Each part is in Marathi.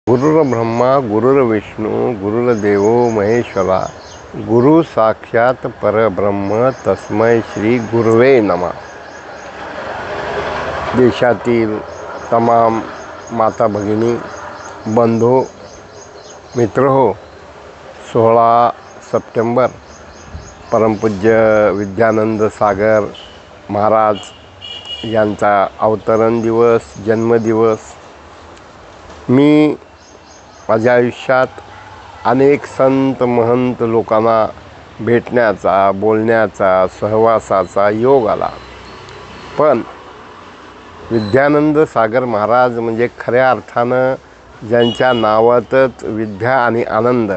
गुरुर्ब्रह्मा गुरुर्विष्णू गुरुर्देवो महेश्वरा गुरु साक्षात परब्रह्म तस्मै श्री गुरुवे नमः। देशातील तमाम माता भगिनी बंधू मित्रहो, 16 सप्टेंबर परमपूज्य विद्यानंद सागर महाराज यांचा अवतरण दिवस, जन्मदिवस। मी माझ्या आयुष्यात अनेक संत महंत लोकांना भेटण्याचा, बोलण्याचा, सहवासाचा योग आला, पण विद्यानंद सागर महाराज म्हणजे खऱ्या अर्थानं ज्यांच्या नावातच विद्या आणि आनंद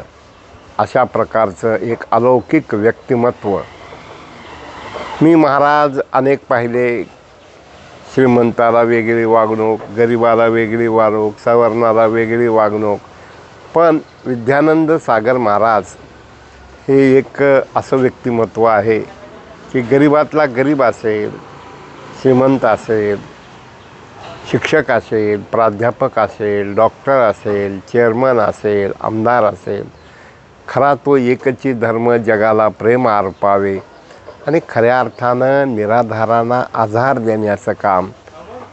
अशा प्रकारचं एक अलौकिक व्यक्तिमत्व। मी महाराज अनेक पाहिले। श्रीमंताला वेगळी वागणूक, गरिबाला वेगळी वागणूक, सवर्णाला वेगळी वागणूक, पण विद्यानंद सागर महाराज हे एक असं व्यक्तिमत्व आहे की गरिबातला गरीब असेल, श्रीमंत असेल, शिक्षक असेल, प्राध्यापक असेल, डॉक्टर असेल, चेअरमन असेल, आमदार असेल, खरा तो एकची धर्म जगाला प्रेम अर्पावे आणि खऱ्या अर्थानं निराधारांना आधार देण्याचं काम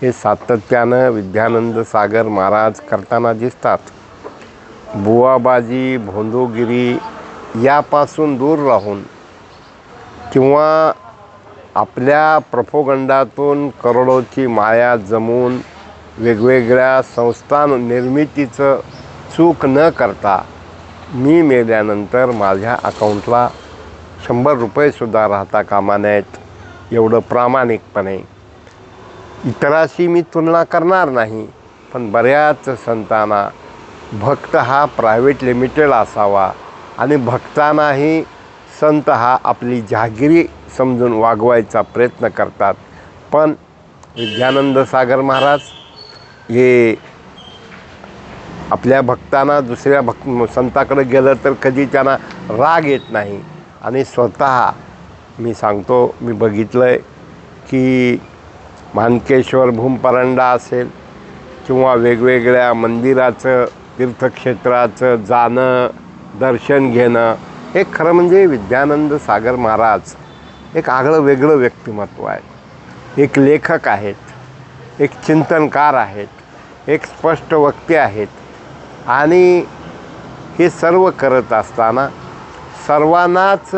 हे सातत्यानं विद्यानंद सागर महाराज करताना दिसतात। बुवाबाजी, भोंदूगिरी यापासून दूर राहून किंवा आपल्या प्रपोगंडातून करोडोची माया जमवून वेगवेगळ्या संस्थान निर्मितीचं चूक न करता मी मेल्यानंतर माझ्या अकाउंटला 100 रुपयेसुद्धा राहता कामा नयेत, एवढं प्रामाणिकपणे। इतराशी मी तुलना करणार नाही, पण बऱ्याच संतांना भक्त हा प्रायव्हेट लिमिटेड असावा आणि भक्तांनाही संत हा आपली जहागिरी समजून वागवायचा प्रयत्न करतात, पण विद्यानंद सागर महाराज हे आपल्या भक्तांना दुसऱ्या संताकडे गेलं तर कधी त्यांना राग येत नाही आणि स्वतः मी सांगतो, मी बघितलं आहे की मानकेश्वर भूमपरंडा असेल किंवा वेगवेगळ्या मंदिराचं, तीर्थक्षेत्राचं जाणं, दर्शन घेणं, हे खरं म्हणजे विद्यानंद सागर महाराज एक आगळं वेगळं व्यक्तिमत्व आहे। एक लेखक आहेत, एक चिंतनकार आहेत, एक स्पष्ट वक्ते आहेत आणि हे सर्व करत असताना सर्वांनाच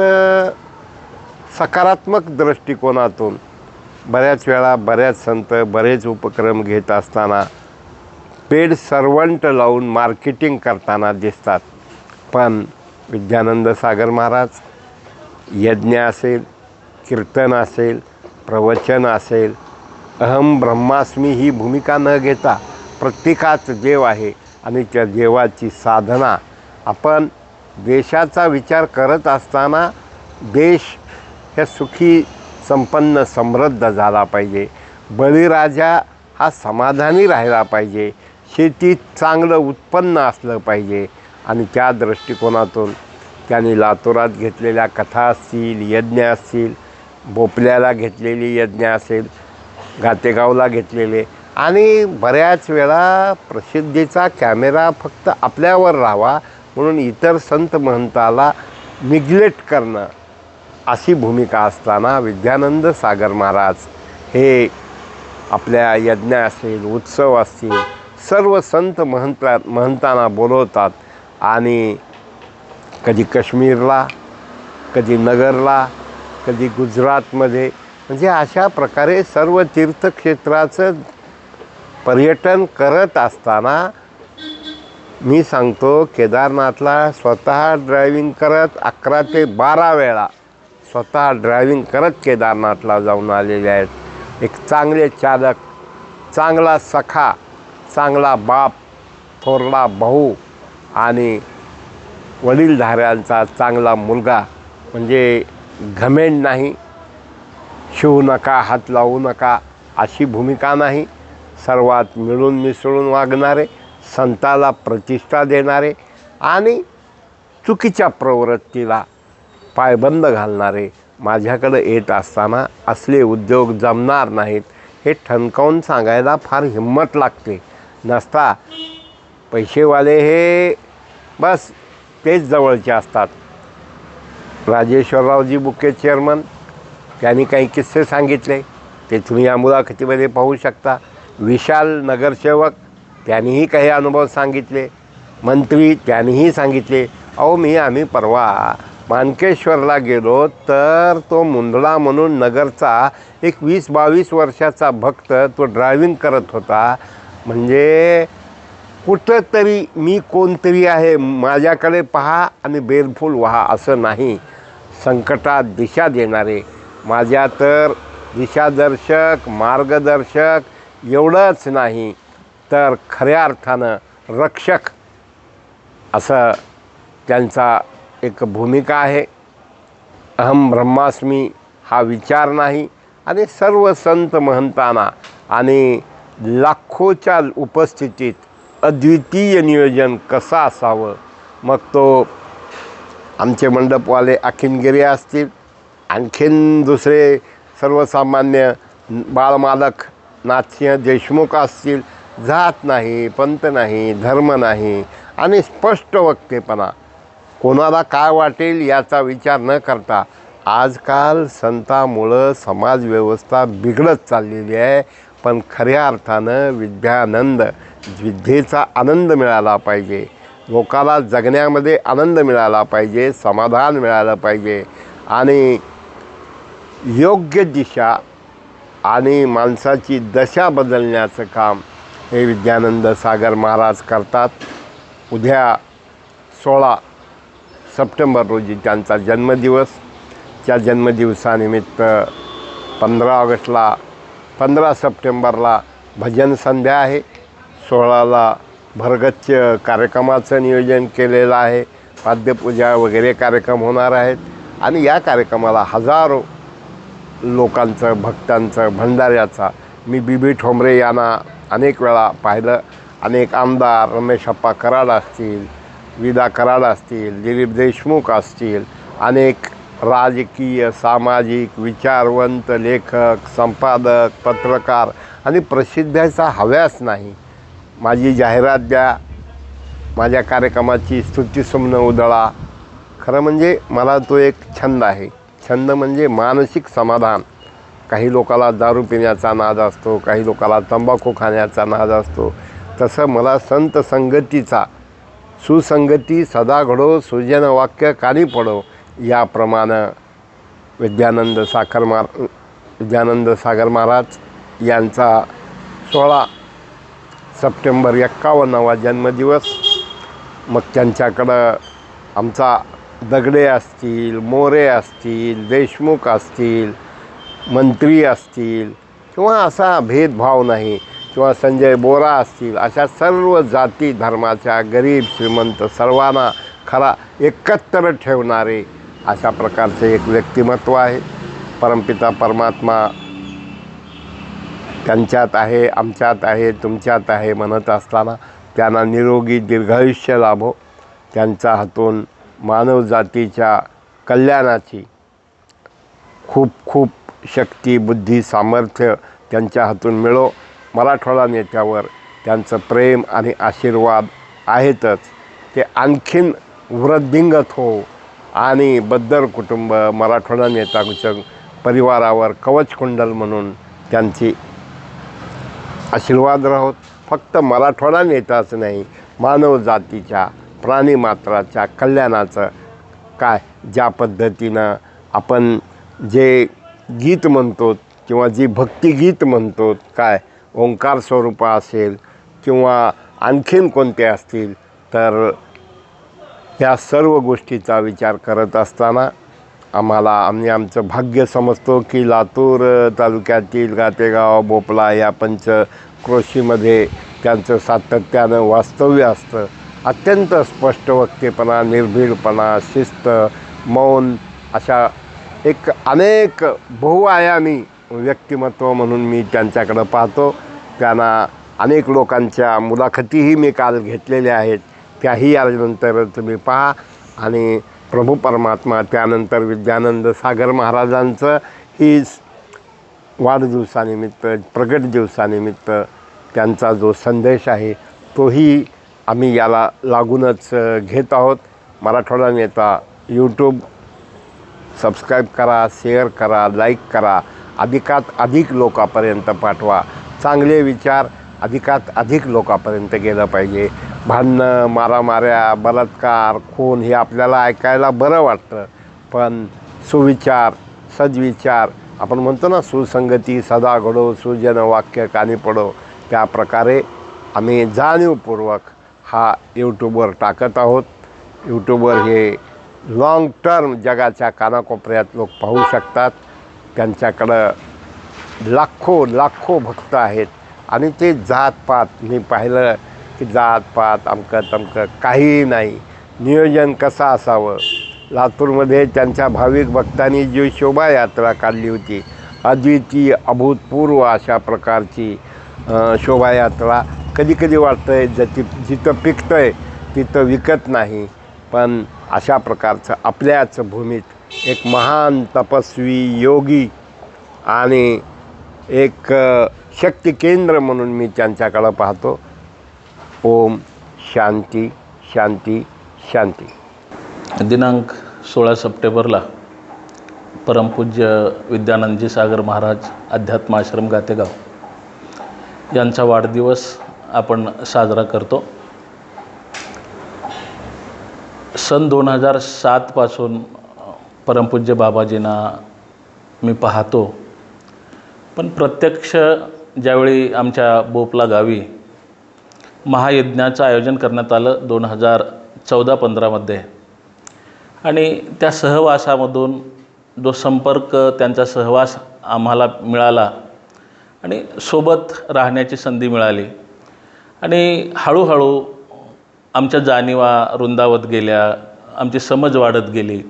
सकारात्मक दृष्टिकोनातून बऱ्याच वेळा बऱ्याच संत बरेच उपक्रम घेत असताना पेड सर्वंट लावून मार्केटिंग करताना दिसतात, पण विद्यानंद सागर महाराज यज्ञ असेल, कीर्तन असेल, प्रवचन असेल, अहम ब्रह्मास्मी ही भूमिका न घेता प्रत्येकाच देव आहे आणि त्या देवाची साधना आपण देशाचा विचार करत असताना देश हे सुखी, संपन्न, समृद्ध झाला पाहिजे, बळीराजा हा समाधानी राहिला पाहिजे, शेतीत चांगलं उत्पन्न असलं पाहिजे आणि त्या दृष्टिकोनातून त्यांनी लातूरात घेतलेल्या कथा असतील, यज्ञ असतील, बोपल्याला घेतलेली यज्ञ असेल, गातेगावला घेतलेले, आणि बऱ्याच वेळा प्रसिद्धीचा कॅमेरा फक्त आपल्यावर राहावा म्हणून इतर संत महंताला निग्लेक्ट करणं अशी भूमिका असताना विद्यानंद सागर महाराज हे आपल्या यज्ञ असेल, उत्सव असतील, सर्व संत महंतांना बोलवतात आणि कधी काश्मीरला, कधी नगरला, कधी गुजरातमध्ये, म्हणजे अशा प्रकारे सर्व तीर्थक्षेत्राचं पर्यटन करत असताना मी सांगतो, केदारनाथला स्वतः ड्रायव्हिंग करत 11 ते 12 वेळा स्वतः ड्रायव्हिंग करत केदारनाथला जाऊन आलेले आहेत। एक चांगले चालक, चांगला सखा, चांगला बाप, थोरला भाऊ आणि वडीलधाऱ्यांचा चांगला मुलगा, म्हणजे घमेंड नाही, शिवू नका, हात लावू नका अशी भूमिका नाही, सर्वात मिळून मिसळून वागणारे, संताला प्रतिष्ठा देणारे आणि चुकीच्या प्रवृत्तीला पायबंद घालणारे। माझ्याकडे येत असताना असले उद्योग जमणार नाहीत हे ठणकावून सांगायला फार हिंमत लागते। नसता पैसेवाले हे बस तेच जवळचे असतात. राजेश्वररावजी बुके चेअरमन, त्यांनी काही किस्से सांगितले, ते तुम्ही या मुलाखतीमध्ये पाहू शकता. विशाल नगरसेवक, त्यांनीही काही अनुभव सांगितले. मंत्री, त्यांनीही सांगितले. आम्ही परवा मानकेश्वरला गेलो तर तो मुंदडा म्हणून नगरचा एक 20-22 वर्षाचा भक्त तो ड्रायव्हिंग करत होता. म्हणजे कुठंतरी मी कोणतरी आहे, माझ्याकडे पहा आणि बेरफुल व्हा असं नाही. संकटात दिशा देणारे, माझ्या तर दिशादर्शक, मार्गदर्शक एवढंच नाही तर खऱ्या अर्थानं रक्षक असं त्यांचा एक भूमिका आहे. अहम ब्रह्मास्मी हा विचार नाही. आणि सर्व संत महंतांना आणि लाखोच्या उपस्थितीत अद्वितीय नियोजन कसं असावं, मग तो आमचे मंडपवाले अखिनगिरी असतील, आणखीन दुसरे सर्वसामान्य बाळमालक नाथसिंह देशमुख असतील, जात नाही, पंथ नाही, धर्म नाही आणि स्पष्ट वक्तेपणा, कोणाला काय वाटेल याचा विचार न करता. आजकाल संतांमुळं समाजव्यवस्था बिघडत चाललेली आहे. पण खऱ्या अर्थानं विद्यानंद, विद्येचा आनंद मिळाला पाहिजे, लोकाला जगण्यामध्ये आनंद मिळाला पाहिजे, समाधान मिळालं पाहिजे आणि योग्य दिशा आणि माणसाची दशा बदलण्याचं काम हे विद्यानंद सागर महाराज करतात. उद्या 16 सप्टेंबर रोजी त्यांचा जन्मदिवस. त्या जन्मदिवसानिमित्त 15 सप्टेंबरला भजन संध्या आहे. 16ला भरगच्च कार्यक्रमाचं नियोजन केलेलं आहे. पाद्यपूजा वगैरे कार्यक्रम होणार आहेत आणि या कार्यक्रमाला हजारो लोकांचं, भक्तांचं, भंडाऱ्याचा मी बी ठोंबरे यांना अनेक वेळा पाहिलं. अनेक आमदार, रमेशप्पा कराड असतील, विदा कराड असतील, दिलीप देशमुख असतील, अनेक राजकीय, सामाजिक, विचारवंत लेखक, संपादक, पत्रकार आणि प्रसिद्ध्याचा हव्यास नाही. माझी जाहिरात द्या, माझ्या कार्यक्रमाची स्तुतिसुमनं उधळा. खरं म्हणजे मला तो एक छंद आहे. छंद म्हणजे मानसिक समाधान. काही लोकाला दारू पिण्याचा नाद असतो, काही लोकाला तंबाखू खाण्याचा नाद असतो. तसं मला संत संगतीचा, सुसंगती सदा घडो, सुजन वाक्य कानी पडो, याप्रमाणे विद्यानंद सागर महाराज यांचा 16 सप्टेंबर 51वा जन्मदिवस. मग त्यांच्याकडं आमचा दगडे असतील, मोरे असतील, देशमुख असतील, मंत्री असतील किंवा असा भेदभाव नाही, किंवा संजय बोरा असतील, अशा सर्व जाती धर्माच्या, गरीब श्रीमंत सर्वांना खरा एकत्र ठेवणारे अशा प्रकारचे एक व्यक्तिमत्व आहे. परमपिता परमात्मा त्यांच्यात आहे, आमच्यात आहे, तुमच्यात आहे म्हणत असताना त्यांना निरोगी दीर्घायुष्य लाभो. त्यांच्या हातून मानवजातीच्या कल्याणाची खूप खूप शक्ती, बुद्धी, सामर्थ्य त्यांच्या हातून मिळो. मराठवाडा नेत्यावर त्यांचं प्रेम आणि आशीर्वाद आहेतच, ते आणखीन वृद्धिंगत हो आणि बद्दर कुटुंब, मराठवाडा नेत्याच्या परिवारावर कवचकुंडल म्हणून त्यांची आशीर्वाद राहोत. फक्त मराठवाडा नेताच नाही, मानव जातीच्या, प्राणीमात्राच्या कल्याणाचं काय ज्या पद्धतीनं आपण जे गीत म्हणतो किंवा जी भक्तिगीत म्हणतो, काय ओंकार स्वरूप असेल किंवा आणखीन कोणते असतील, तर त्या सर्व गोष्टीचा विचार करत असताना आम्ही आमचं भाग्य समजतो की लातूर तालुक्यातील गातेगाव, बोपला या पंचक्रोशीमध्ये त्यांचं सातत्यानं वास्तव्य असतं. अत्यंत स्पष्ट वक्तेपणा, निर्भीडपणा, शिस्त, मौन अशा एक अनेक बहुआयामी व्यक्तिमत्व म्हणून मी त्यांच्याकडं पाहतो. त्यांना अनेक लोकांच्या मुलाखतीही मी काल घेतलेल्या आहेत, त्याही यानंतर तुम्ही पहा. आणि प्रभू परमात्मा त्यानंतर विद्यानंद सागर महाराजांचं ही वाढदिवसानिमित्त, प्रगट दिवसानिमित्त त्यांचा जो संदेश आहे तोही आम्ही याला लागूनच घेत आहोत. मराठवाडा नेता यूट्यूब सबस्क्राईब करा, शेअर करा, लाईक करा, अधिकात अधिक लोकांपर्यंत पाठवा. चांगले विचार अधिकात अधिक लोकांपर्यंत गेलं पाहिजे. भांडणं, मारामाऱ्या, बलात्कार, खून हे आपल्याला ऐकायला बरं वाटतं, पण सुविचार, सद्विचार, आपण म्हणतो ना, सुसंगती सदा घडो, सुजन वाक्य कानी पडो, त्या प्रकारे आम्ही जाणीवपूर्वक हा यूट्यूबवर टाकत आहोत. यूट्यूबवर हे लाँग टर्म जगाच्या कानाकोपऱ्यात लोक पाहू शकतात. त्यांच्याकडं लाखो भक्त आहेत आणि ते जातपात, मी पाहिलं की जातपात अमकं तमकं काहीही नाही. नियोजन कसं असावं. लातूरमध्ये त्यांच्या भाविक भक्तांनी जी शोभायात्रा काढली होती, अद्वितीय अभूतपूर्व अशा प्रकारची शोभायात्रा. कधी वाटतं आहे जिथं पिकतं आहे तिथं विकत नाही, पण अशा प्रकारचं आपल्याच भूमीत एक महान तपस्वी, योगी आणि एक शक्ती केंद्र म्हणून मी त्यांच्याकडं पाहतो. ओम शांती शांती शांती. दिनांक 16 सप्टेंबरला परमपूज्य विद्यानंदजी सागर महाराज अध्यात्म आश्रम गातेगाव यांचा वाढदिवस आपण साजरा करतो. सन 2007 पासून परमपूज्य बाबाजींना मी पाहतो, पण प्रत्यक्ष ज्यावेळी आमच्या बोपला गावी महायज्ञाचं आयोजन करण्यात आलं 2014-15मध्ये, आणि त्या सहवासामधून जो संपर्क, त्यांचा सहवास आम्हाला मिळाला आणि सोबत राहण्याची संधी मिळाली, आणि हळूहळू आमच्या जाणीवा रुंदावत गेल्या, आमची समज वाढत गेली,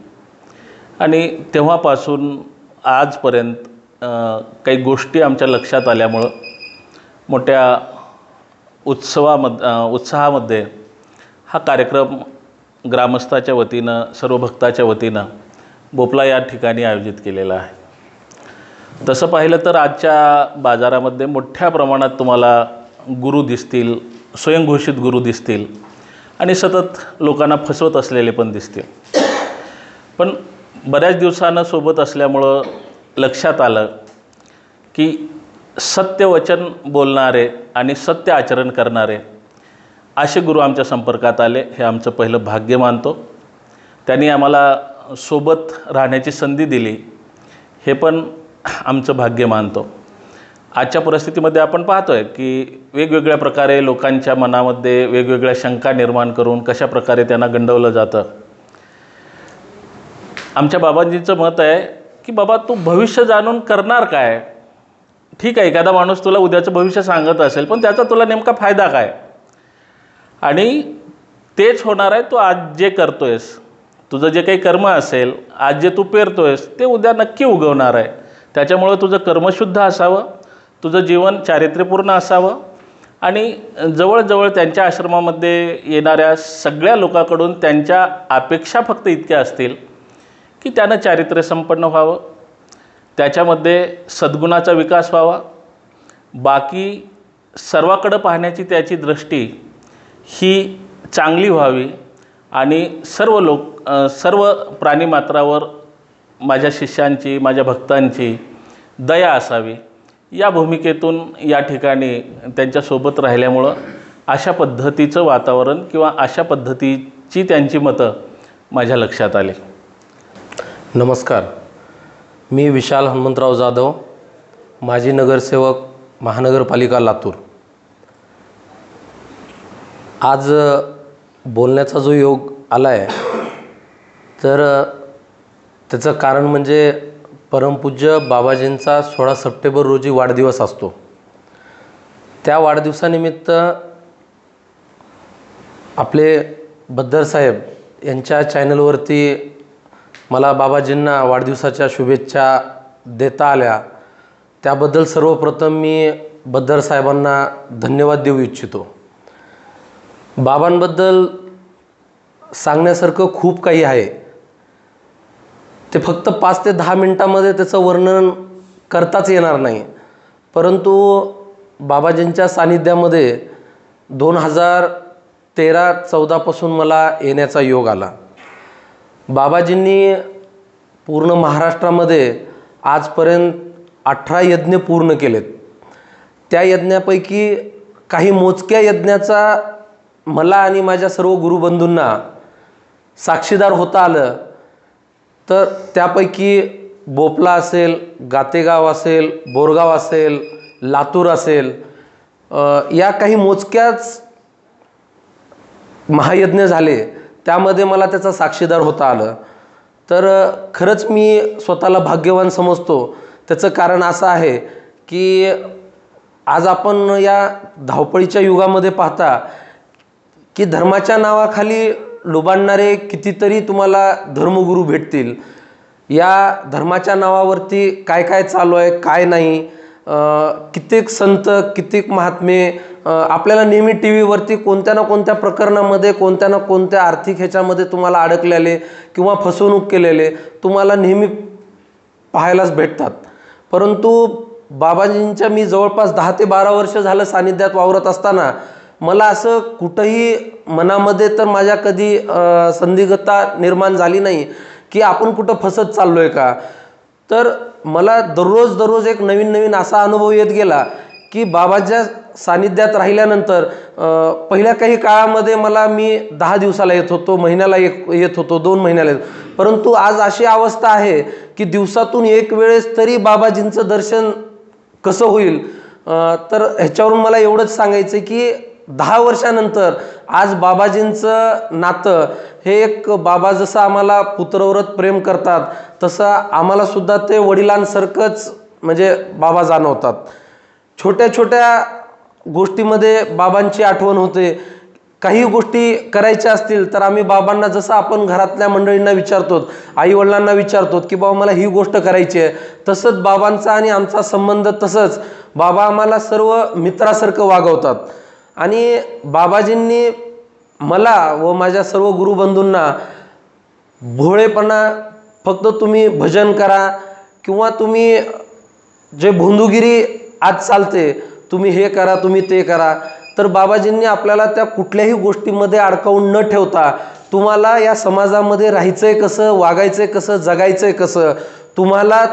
आणि तेव्हापासून आजपर्यंत काही गोष्टी आमच्या लक्षात आल्यामुळं मोठ्या उत्साहामध्ये हा कार्यक्रम ग्रामस्थाच्या वतीनं, सर्व भक्ताच्या वतीनं बोपला या ठिकाणी आयोजित केलेला आहे. तसं पाहिलं तर आजच्या बाजारामध्ये मोठ्या प्रमाणात तुम्हाला गुरु दिसतील, स्वयंघोषित गुरु दिसतील, आणि सतत लोकांना फसवत असलेले पण दिसतील. पण बऱ्याच दिवसानं सोबत असल्यामुळं लक्षात आलं की सत्यवचन बोलणारे आणि सत्य आचरण करणारे असे गुरु आमच्या संपर्कात आले. हे आमचं पहिलं भाग्य मानतो. त्यांनी आम्हाला सोबत राहण्याची संधी दिली, हे पण आमचं भाग्य मानतो. आजच्या परिस्थितीमध्ये आपण पाहतो आहे की वेगवेगळ्या प्रकारे लोकांच्या मनामध्ये वेगवेगळ्या शंका निर्माण करून कशा प्रकारे त्यांना गंडवलं जातं. आमच्या बाबांजींचं मत आहे की बाबा, तू भविष्य जाणून करणार काय? ठीक आहे, एखादा माणूस तुला उद्याचं भविष्य सांगत असेल, पण त्याचा तुला नेमका फायदा काय? आणि तेच होणार आहे तू आज जे करतोयस. तुझं जे काही कर्म असेल, आज जे तू पेरतोयस ते उद्या नक्की उगवणार आहे. त्याच्यामुळं तुझं कर्मशुद्ध असावं, तुझं जीवन चारित्र्यपूर्ण असावं, आणि जवळजवळ त्यांच्या आश्रमामध्ये येणाऱ्या सगळ्या लोकांकडून त्यांच्या अपेक्षा फक्त इतक्या असतील की त्यानं चारित्र्य संपन्न व्हावं, त्याच्यामध्ये सद्गुणाचा विकास व्हावा, बाकी सर्वाकडं पाहण्याची त्याची दृष्टी ही चांगली व्हावी, आणि सर्व प्राणीमात्रावर माझ्या शिष्यांची, माझ्या भक्तांची दया असावी, या भूमिकेतून या ठिकाणी त्यांच्यासोबत राहिल्यामुळं अशा पद्धतीचं वातावरण किंवा अशा पद्धतीची त्यांची मतं माझ्या लक्षात आली. नमस्कार, मी विशाल हनुमंतराव जाधव, माजी नगरसेवक, महानगरपालिका लातूर. आज बोलण्याचा जो योग आला आहे, तर त्याचं कारण म्हणजे परमपूज्य बाबाजींचा 16 सप्टेंबर रोजी वाढदिवस असतो. त्या वाढदिवसानिमित्त आपले बद्दर साहेब यांच्या चॅनलवरती मला बाबाजींना वाढदिवसाच्या शुभेच्छा देता आल्या, त्याबद्दल सर्वप्रथम मी बद्दर साहेबांना धन्यवाद देऊ इच्छितो. बाबांबद्दल सांगण्यासारखं खूप काही आहे. ते फक्त 5 ते 10 मिनटामध्ये त्याचं वर्णन करताच येणार नाही, परंतु बाबाजींच्या सानिध्यामध्ये 13-14 पासून मला येण्याचा योग आला. बाबाजींनी पूर्ण महाराष्ट्रामध्ये आजपर्यंत 18 यज्ञ पूर्ण केलेत. त्या यज्ञापैकी काही मोजक्या यज्ञाचा मला आणि माझ्या सर्व गुरुबंधूंना साक्षीदार होता आलं. तर त्यापैकी बोपला असेल, गातेगाव असेल, बोरगाव असेल, लातूर असेल, या काही मोजक्याच महायज्ञ झाले. त्यामध्ये मला त्याचा साक्षीदार होता आलं. तर खरंच मी स्वतःला भाग्यवान समजतो. त्याचं कारण असं आहे की आज आपण या धावपळीच्या युगामध्ये पाहता की धर्माच्या नावाखाली लुबाडणारे कितीतरी तुम्हाला धर्मगुरू भेटतील. या धर्माच्या नावावरती काय काय चालू आहे, काय नाही, कित्येक संत, कित्येक महात्मे आपल्याला नेहमी टी व्हीवरती कोणत्या ना कोणत्या प्रकरणामध्ये, कोणत्या ना कोणत्या आर्थिक ह्याच्यामध्ये तुम्हाला अडकलेले किंवा फसवणूक केलेले तुम्हाला नेहमी पाहायलाच भेटतात. परंतु बाबाजींच्या मी जवळपास 10 ते 12 वर्ष झालं सानिध्यात वावरत असताना मला असं कुठंही मनामध्ये तर माझ्या कधी संदिग्धता निर्माण झाली नाही की आपण कुठं फसत चाललो आहे का. तर मला दररोज एक नवीन असा अनुभव येत गेला की बाबाच्या सानिध्यात राहिल्यानंतर पहिल्या काही काळामध्ये मी 10 दिवसाला येत होतो, महिन्याला येत होतो, 2 महिन्याला येत. परंतु आज अशी अवस्था आहे की दिवसातून एक वेळेस तरी बाबाजींचं दर्शन कसं होईल. तर ह्याच्यावरून मला एवढंच सांगायचं की 10 वर्षानंतर आज बाबाजींचं नातं हे एक, बाबा जसं आम्हाला पुत्रव्रत प्रेम करतात तसं आम्हाला सुद्धा ते वडिलांसारखंच म्हणजे बाबा जाणवतात. छोट्या छोट्या गोष्टीमध्ये बाबांची आठवण होते. काही गोष्टी करायच्या असतील तर आम्ही बाबांना, जसं आपण घरातल्या मंडळींना विचारतो, आईवडिलांना विचारतो की बाबा मला ही गोष्ट करायची आहे, तसंच बाबांचा आणि आमचा संबंध तसंच. बाबा आम्हाला सर्व मित्रासारखं वागवतात. आणि बाबाजींनी मला व माझ्या सर्व गुरुबंधूंना भोळेपणा, फक्त तुम्ही भजन करा किंवा तुम्ही जे भोंदूगिरी आज चालते, तुम्ही हे करा, तुम्ही ते करा, तर बाबाजींनी आपल्याला त्या कुठल्याही गोष्टीमध्ये अडकवून न ठेवता तुम्हाला या समाजामध्ये राहायचंय कसं, वागायचंय कसं, जगायचंय कसं,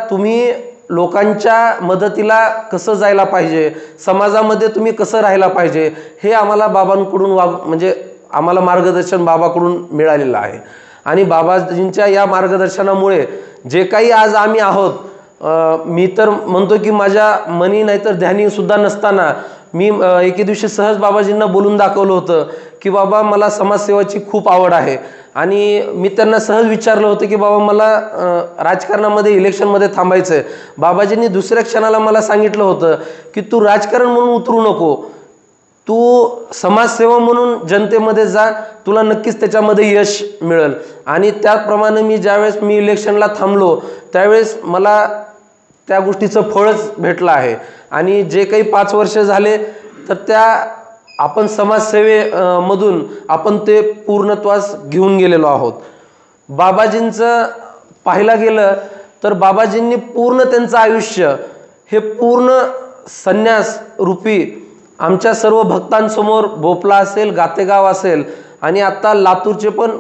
तुम्ही लोकांच्या मदतीला कसं जायला पाहिजे, समाजामध्ये तुम्ही कसं राहायला पाहिजे, हे आम्हाला बाबांकडून म्हणजे आम्हाला मार्गदर्शन बाबाकडून मिळालेलं आहे. आणि बाबाजींच्या या मार्गदर्शनामुळे जे काही आज आम्ही आहोत, मी तर म्हणतो की माझ्या मनी नाहीतर ध्यानी सुद्धा नसताना मी एके दिवशी सहज बाबाजींना बोलून दाखवलं होतं की बाबा मला समाजसेवाची खूप आवड आहे. आणि मी त्यांना सहज विचारलं होतं की बाबा मला राजकारणामध्ये, इलेक्शनमध्ये थांबायचं आहे. बाबाजींनी दुसऱ्या क्षणाला मला सांगितलं होतं की तू राजकारण म्हणून उतरू नको, तू समाजसेवा म्हणून जनतेमध्ये जा, तुला नक्कीच त्याच्यामध्ये यश मिळेल. आणि त्याप्रमाणे ज्यावेळेस मी इलेक्शनला थांबलो त्यावेळेस मला त्या गोष्टीचं फळच भेटलं आहे. आणि जे काही 5 वर्ष झाले तर त्या आपण समाजसेवेमधून आपण ते पूर्णत्वास घेऊन गेलेलो आहोत. बाबाजींचं पाहायला गेलं तर बाबाजींनी पूर्ण त्यांचं आयुष्य हे पूर्ण संन्यास रूपी आमच्या सर्व भक्तांसमोर, बोपला असेल, गातेगाव असेल, आणि आता लातूरचे पण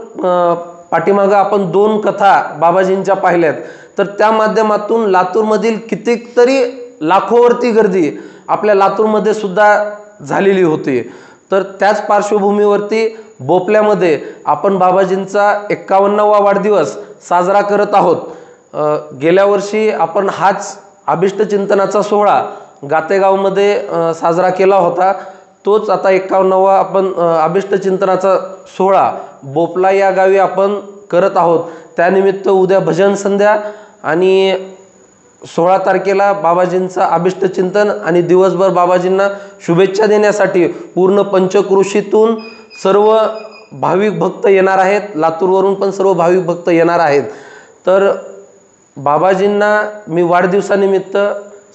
पाठीमागं आपण 2 कथा बाबाजींच्या पाहिल्यात, तर त्या माध्यमातून लातूरमधील कितीतरी लाखोवरती गर्दी आपल्या लातूरमध्ये सुद्धा झालेली होती. तर त्याच पार्श्वभूमीवरती बोपल्यामध्ये आपण बाबाजींचा 51वा वाढदिवस साजरा करत आहोत. गेल्या वर्षी आपण हाच अभिष्टचिंतनाचा सोहळा गातेगावमध्ये साजरा केला होता. तोच आता 51वा आपण अभिष्टचिंतनाचा सोहळा बोपला या गावी आपण करत आहोत. त्यानिमित्त उद्या भजन संध्या आणि 16 तारखेला बाबाजींचं अभिष्टचिंतन आणि दिवसभर बाबाजींना शुभेच्छा देण्यासाठी पूर्ण पंचक्रोशीतून सर्व भाविक भक्त येणार आहेत. लातूरवरून पण सर्व भाविक भक्त येणार आहेत. तर बाबाजींना मी वाढदिवसानिमित्त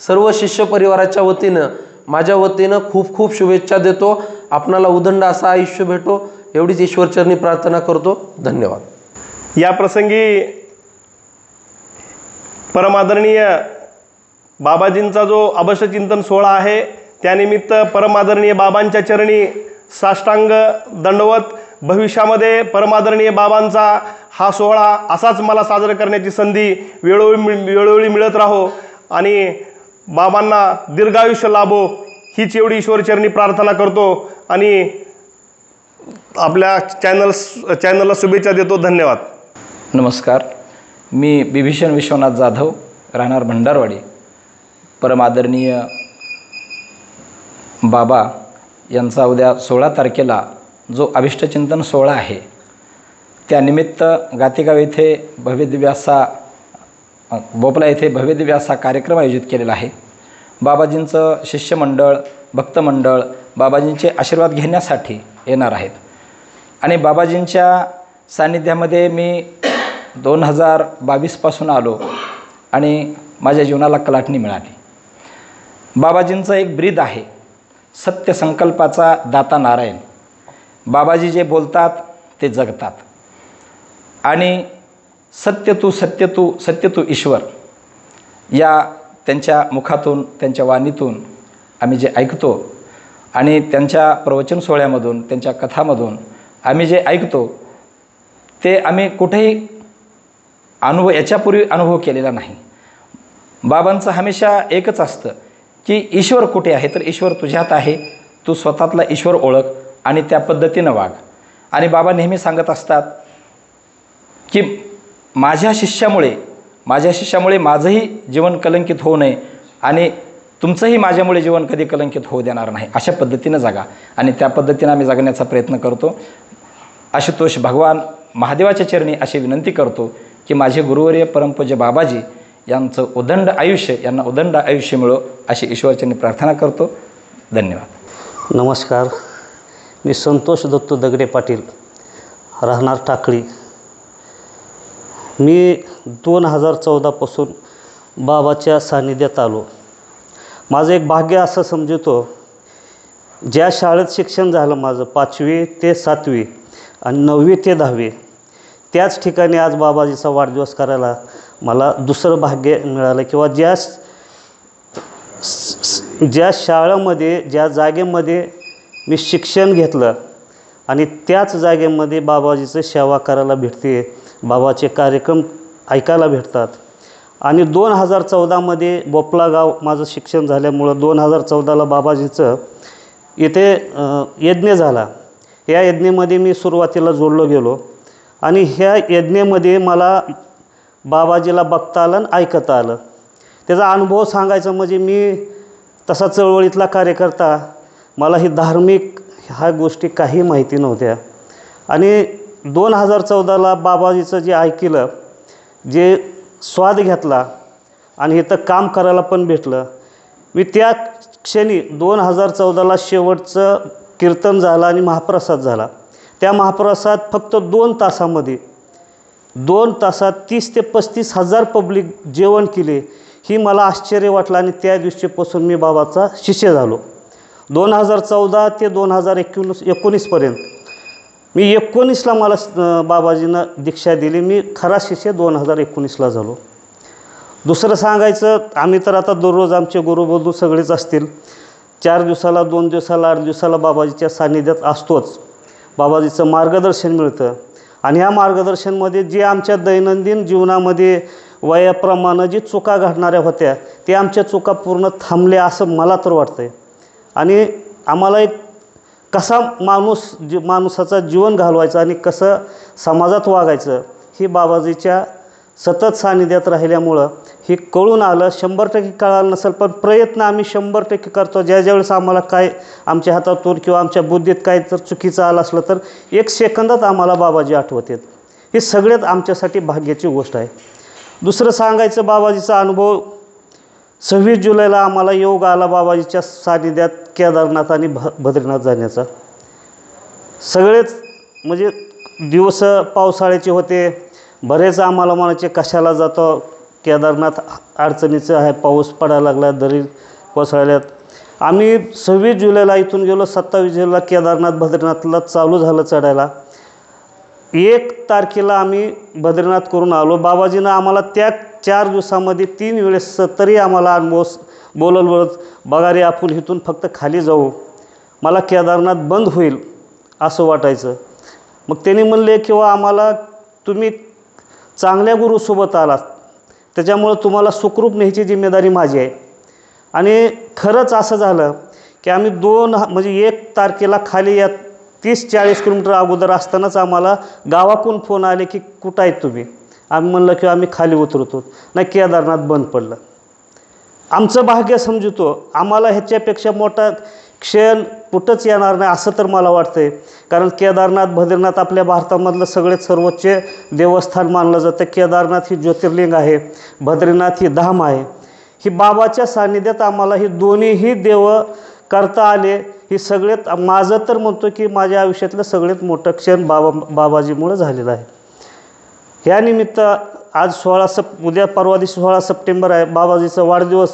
सर्व शिष्य परिवाराच्या वतीनं, माझ्या वतीनं खूप खूप शुभेच्छा देतो. आपणाला उदंड असं आयुष्य भेटो एवढीच ईश्वरचरणी प्रार्थना करतो. धन्यवाद. या प्रसंगी परमादरणीय बाबाजींचा जो अभिष्टचिंतन सोहळा आहे त्यानिमित्त परमादरणीय बाबांच्या चरणी साष्टांग दंडवत. भविष्यामध्ये परमादरणीय बाबांचा हा सोहळा असाच मला साजरा करण्याची संधी वेळोवेळी मिळत राहो आणि बाबांना दीर्घायुष्य लाभो हीच एवढी ईश्वरचरणी प्रार्थना करतो आणि आपल्या चॅनलला शुभेच्छा देतो. धन्यवाद. नमस्कार, मी बिभीषण विश्वनाथ जाधव, राहणार भंडारवाडी. परम आदरणीय बाबा यांचा उद्या 16 तारखेला जो अभिष्टचिंतन सोहळा आहे त्यानिमित्त गातेगाव येथे भव्यदिव्य असा बोपला येथे भव्यदिव्य असा कार्यक्रम आयोजित केलेला आहे. बाबाजींचं शिष्यमंडळ, भक्तमंडळ बाबाजींचे आशीर्वाद घेण्यासाठी येणार आहेत आणि बाबाजींच्या सान्निध्यामध्ये मी 2022पासून आलो आणि माझ्या जीवनाला कलाटणी मिळाली. बाबाजींचं एक ब्रीद आहे, सत्य संकल्पाचा दाता नारायण. बाबाजी जे बोलतात ते जगतात आणि सत्य तू सत्य तू सत्य तू ईश्वर या त्यांच्या मुखातून, त्यांच्या वाणीतून आम्ही जे ऐकतो आणि त्यांच्या प्रवचन सोहळ्यामधून, त्यांच्या कथामधून आम्ही जे ऐकतो ते आम्ही कुठेही याच्यापूर्वी अनुभव केलेला नाही. बाबांचं हमेशा एकच असतं की ईश्वर कुठे आहे, तर ईश्वर तुझ्यात आहे. तू स्वतःतला ईश्वर ओळख आणि त्या पद्धतीनं वाग. आणि बाबा नेहमी सांगत असतात की माझ्या शिष्यामुळे माझंही जीवन कलंकित होऊ नये आणि तुमचंही माझ्यामुळे जीवन कधी कलंकित होऊ देणार नाही, अशा पद्धतीनं जगा. आणि त्या पद्धतीनं आम्ही जगण्याचा प्रयत्न करतो. आशुतोष भगवान महादेवाच्या चरणी अशी विनंती करतो की माझे गुरुवर्य परमपूज्य बाबाजी यांचं उदंड आयुष्य, यांना उदंड आयुष्य मिळो अशी ईश्वरचरणी प्रार्थना करतो. धन्यवाद. नमस्कार, मी संतोष दत्तू दगडे पाटील, राहणार टाकळी. मी 2014पासून बाबाच्या सान्निध्यात आलो. माझं एक भाग्य असं समजतो, ज्या शाळेत शिक्षण झालं माझं 5वी ते 7वी आणि 9वी ते 10वी, त्याच ठिकाणी आज बाबाजीचा वाढदिवस करायला मला दुसरं भाग्य मिळालं. किंवा ज्या शाळेमध्ये, ज्या जागेमध्ये मी शिक्षण घेतलं आणि त्याच जागेमध्ये बाबाजीचं सेवा करायला भेटते, बाबाचे कार्यक्रम ऐकायला भेटतात. आणि 2014मध्ये बोपला गाव माझं शिक्षण झाल्यामुळं 2014ला बाबाजीचं इथे यज्ञ झाला. या यज्ञेमध्ये मी सुरुवातीला जोडलो गेलो आणि ह्या यज्ञेमध्ये मला बाबाजीला बघता आलं आणि ऐकता आलं. त्याचा अनुभव सांगायचा म्हणजे मी तसा चळवळीतला कार्यकर्ता, मला ही धार्मिक ह्या गोष्टी काही माहिती नव्हत्या. आणि 2014ला बाबाजीचं जे ऐकलं, जे स्वाद घेतला आणि इथं काम करायला पण भेटलं. मी त्या क्षणी 2014ला शेवटचं कीर्तन झालं आणि महाप्रसाद झाला. त्या महाप्रसाद फक्त 2 तासामध्ये 2 तासात 30 ते 35 हजार पब्लिक जेवण केले. ही मला आश्चर्य वाटलं आणि त्या दिवशीपासून मी बाबाचा शिष्य झालो. 2014 ते 2019पर्यंत मी 19ला मला बाबाजीनं दीक्षा दिली. मी खरा शिष्य 2019ला झालो. दुसरं सांगायचं, आम्ही तर आता दररोज आमचे गुरुबंधू सगळेच असतील, 4 दिवसाला, 2 दिवसाला, 8 दिवसाला बाबाजीच्या सान्निध्यात असतोच. बाबाजीचं मार्गदर्शन मिळतं आणि ह्या मार्गदर्शनमध्ये जे आमच्या दैनंदिन जीवनामध्ये वयाप्रमाणे जी चुका घडणाऱ्या होत्या ते आमच्या चुका पूर्ण थांबल्या असं मला तर वाटतं आहे. आणि आम्हाला एक कसा माणसाचा जीवन घालवायचं आणि कसं समाजात वागायचं हे बाबाजीच्या सतत सान्निध्यात राहिल्यामुळं हे कळून आलं. 100% कळालं नसेल पण प्रयत्न आम्ही 100% करतो. ज्यावेळेस आम्हाला काय आमच्या हातातून किंवा आमच्या बुद्धीत काय जर चुकीचं आलं असलं तर 1 सेकंदात आम्हाला बाबाजी आठवतात. हे सगळ्यात आमच्यासाठी भाग्याची गोष्ट आहे. दुसरं सांगायचं, बाबाजीचा अनुभव 26 जुलैला आम्हाला योग आला बाबाजीच्या सान्निध्यात केदारनाथ आणि बद्रीनाथ जाण्याचा. सगळेच म्हणजे दिवस पावसाळ्याचे होते. बरेच आम्हाला म्हणायचे कशाला जातो, केदारनाथ अडचणीचं आहे, पाऊस पडायला लागला, दरी कोसळल्यात. आम्ही 26 जुलैला इथून गेलो. 27 जुलैला केदारनाथ बद्रीनाथला चालू झालं चढायला. 1 तारखेला आम्ही बद्रीनाथ करून आलो. बाबाजीनं आम्हाला त्या 4 दिवसामध्ये 3 वेळेस तरी आम्हाला अनुभव बोलत बघा रे आपण इथून फक्त खाली जाऊ. मला केदारनाथ बंद होईल असं वाटायचं. मग त्यांनी म्हणले किंवा आम्हाला तुम्ही चांगल्या गुरुसोबत आलात त्याच्यामुळं तुम्हाला सुखरूप न्यायची जिम्मेदारी माझी आहे. आणि खरंच असं झालं की आम्ही 1 तारखेला खाली या 30-40 किलोमीटर अगोदर असतानाच आम्हाला गावाकडून फोन आले की कुठं आहेत तुम्ही. आम्ही म्हणलं की आम्ही खाली उतरतो. नाही, केदारनाथ बंद पडलं. आमचं भाग्य समजतो. आम्हाला ह्याच्यापेक्षा मोठा क्षण कुठंच येणार नाही असं तर मला वाटतं आहे. कारण केदारनाथ बद्रीनाथ आपल्या भारतामधलं सगळ्यात सर्वोच्च देवस्थान मानलं जातं. केदारनाथ ही ज्योतिर्लिंग आहे, बद्रीनाथ ही धाम आहे. ही बाबाच्या सान्निध्यात आम्हाला ही दोन्हीही देव करता आले. ही सगळ्यात माझं तर म्हणतो की माझ्या आयुष्यातलं सगळ्यात मोठं क्षण बाबाजीमुळं झालेलं आहे. ह्या निमित्त आज उद्या परवा दिवशी 16 सप्टेंबर आहे, बाबाजीचा वाढदिवस.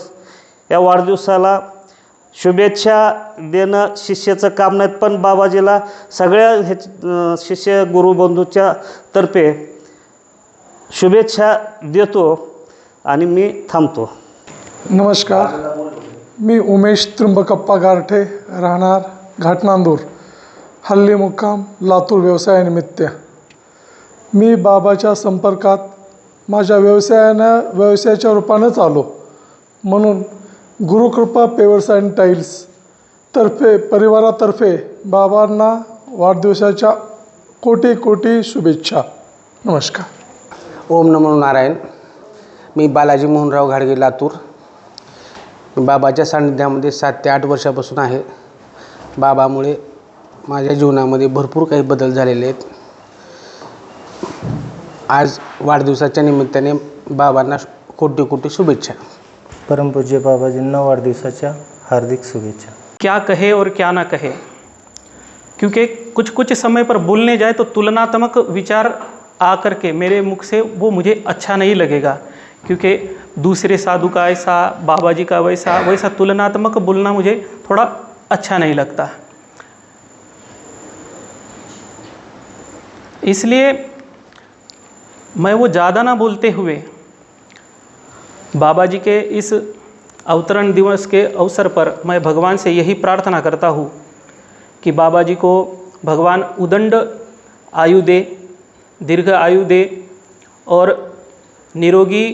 या वाढदिवसाला शुभेच्छा देणं शिष्याचं काम नाहीत, पण बाबाजीला सगळ्या शिष्य गुरुबंधूच्या तर्फे शुभेच्छा देतो आणि मी थांबतो. नमस्कार, मी उमेश त्र्यंबकप्पा गारठे, राहणार घाटनांदूर, हल्ली मुक्काम लातूर व्यवसायानिमित्त. मी बाबाच्या संपर्कात माझ्या व्यवसायाच्या रूपानंच आलो. म्हणून गुरुकृपा पेवर्स अँड टाईल्स परिवारातर्फे बाबांना वाढदिवसाच्या कोटी कोटी शुभेच्छा. नमस्कार. ओम नमो नारायण. मी बालाजी मोहनराव घाडगे, लातूर. बाबाच्या सान्निध्यामध्ये 7 ते 8 वर्षापासून आहे. बाबामुळे माझ्या जीवनामध्ये भरपूर काही बदल झालेले आहेत. आज वाढदिवसाच्या निमित्ताने बाबांना कोटी कोटी शुभेच्छा. परम पूज्य बाबाजींना वाढदिवसाच्या हार्दिक शुभेच्छा. क्या कहे और क्या ना कहे, क्योंकि कुछ समय पर बोलने जाए तो तुलनात्मक विचार आकर के मेरे मुख से वो मुझे अच्छा नहीं लगेगा, क्योंकि दूसरे साधु का ऐसा, बाबाजी का वैसा तुलनात्मक बोलना मुझे थोड़ा अच्छा नहीं लगता. इसलिए मैं वो ज़्यादा ना बोलते हुए बाबा जी के इस अवतरण दिवस के अवसर पर मैं भगवान से यही प्रार्थना करता हूँ कि बाबा जी को भगवान उदंड आयु दे, दीर्घ आयु दे और निरोगी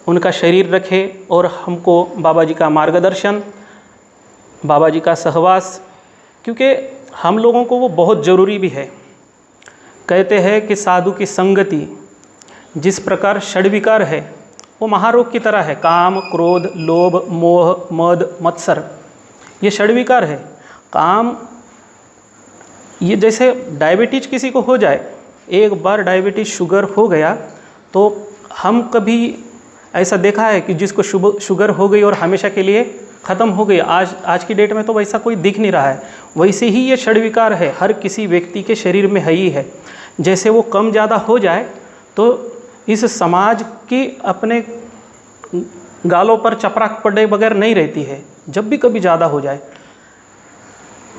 उनका शरीर रखे, और हमको बाबा जी का मार्गदर्शन, बाबा जी का सहवास, क्योंकि हम लोगों को वो बहुत ज़रूरी भी है. कहते हैं कि साधु की संगति, जिस प्रकार षड्विकार है वो महारोग की तरह है. काम, क्रोध, लोभ, मोह, मद, मत्सर, ये षड्विकार है. काम, ये जैसे डायबिटीज़ किसी को हो जाए, एक बार डायबिटीज़ शुगर हो गया तो हम कभी ऐसा देखा है कि जिसको शुगर हो गई और हमेशा के लिए ख़त्म हो गई. आज की डेट में तो वैसा कोई दिख नहीं रहा है. वैसे ही ये षड्विकार है, हर किसी व्यक्ति के शरीर में है ही है. जैसे वो कम ज़्यादा हो जाए तो इस समाज की अपने गालों पर चपराक पड़े बगैर नहीं रहती है, जब भी कभी ज़्यादा हो जाए.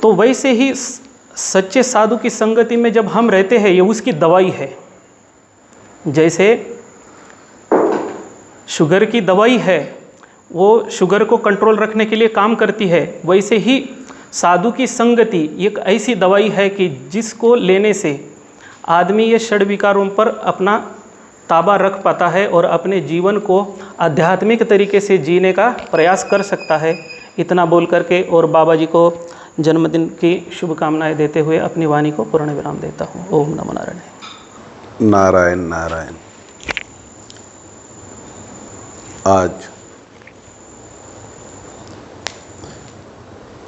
तो वैसे ही सच्चे साधु की संगति में जब हम रहते हैं, ये उसकी दवाई है. जैसे शुगर की दवाई है, वो शुगर को कंट्रोल रखने के लिए काम करती है, वैसे ही साधु की संगति एक ऐसी दवाई है कि जिसको लेने से आदमी ये षड विकारों पर अपना ताबा रख पाता है और अपने जीवन को आध्यात्मिक तरीके से जीने का प्रयास कर सकता है. इतना बोल करके और बाबा जी को जन्मदिन की शुभकामनाएं देते हुए अपनी वाणी को पूर्ण विराम देता हूँ. ओम नमो नारायण. नारायण नारायण. आज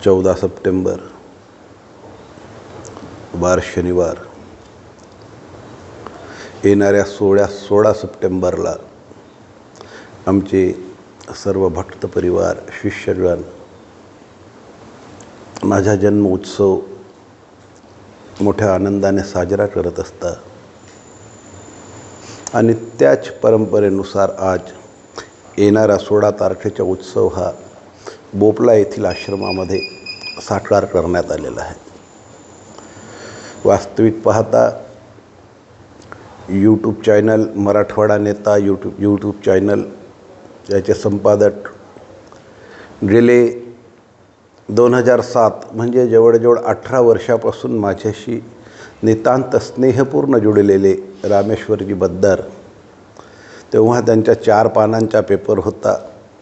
14 सप्टेंबर, वार शनिवार. येणाऱ्या 16 सप्टेंबरला आमचे सर्व भक्त परिवार, शिष्यगण माझा जन्म उत्सव मोठ्या आनंदाने साजरा करत असतात. आणि त्याच परंपरेनुसार आज येणारा 16 तारखेचा उत्सव हा बोपला येथील आश्रमामध्ये साकार करण्यात आलेला आहे. वास्तविक पाहता यूट्यूब चॅनल मराठवाडा नेता यूट्यूब चॅनल याचे संपादक गेले 2007 म्हणजे जवळजवळ 18 वर्षापासून माझ्याशी नितांत स्नेहपूर्ण जुळलेले रामेश्वरजी बद्दर, तेव्हा त्यांच्या 4 पानांचा पेपर होता,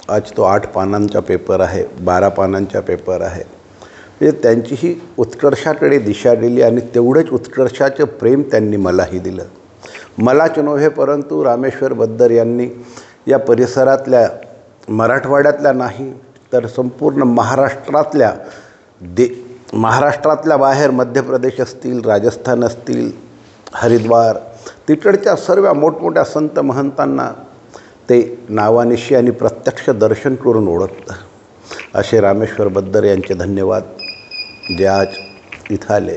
आज तो 8 पानांचा पेपर आहे, 12 पानांचा पेपर आहे. म्हणजे त्यांची ही उत्कर्षाकडे दिशा दिली आणि तेवढंच उत्कर्षाचं प्रेम त्यांनी मलाही दिलं. मलाच नव्हे परंतु रामेश्वर बद्दर यांनी या परिसरातल्या, मराठवाड्यातल्या नाही तर संपूर्ण महाराष्ट्रातल्या बाहेर मध्य प्रदेश असतील, राजस्थान असतील, हरिद्वार, तिकडच्या सर्व मोठमोठ्या संत महंतांना ते नावानिशी आणि प्रत्यक्ष दर्शन करून ओळखतं. असे रामेश्वर बद्दर यांचे धन्यवाद जे आज इथं आले.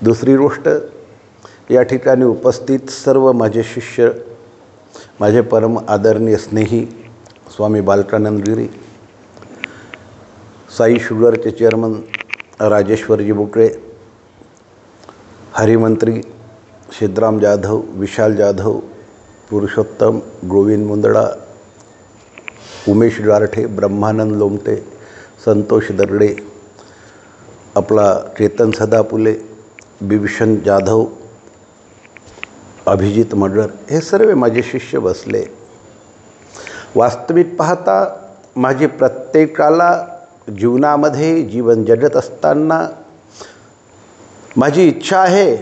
दुसरी गोष्ट, या ठिकाणी उपस्थित सर्व माझे शिष्य, माझे परम आदरणीय स्नेही स्वामी बालकानंद गिरी, साई शुगरचे चेअरमन राजेश्वरजी बुकळे, हरिमंत्री सिद्धराम जाधव, विशाल जाधव, पुरुषोत्तम, गोविंद मुंदडा, उमेश गारठे, ब्रह्मानंद लोमटे, संतोष दर्डे, आपला चेतन सदापुले, बिभीषण जाधव, अभिजित मगर, हे सर्व माझे शिष्य बसले. वास्तविक पाहता माझी प्रत्येकाला जीवनामध्ये जीवन जगत असताना माझी इच्छा आहे,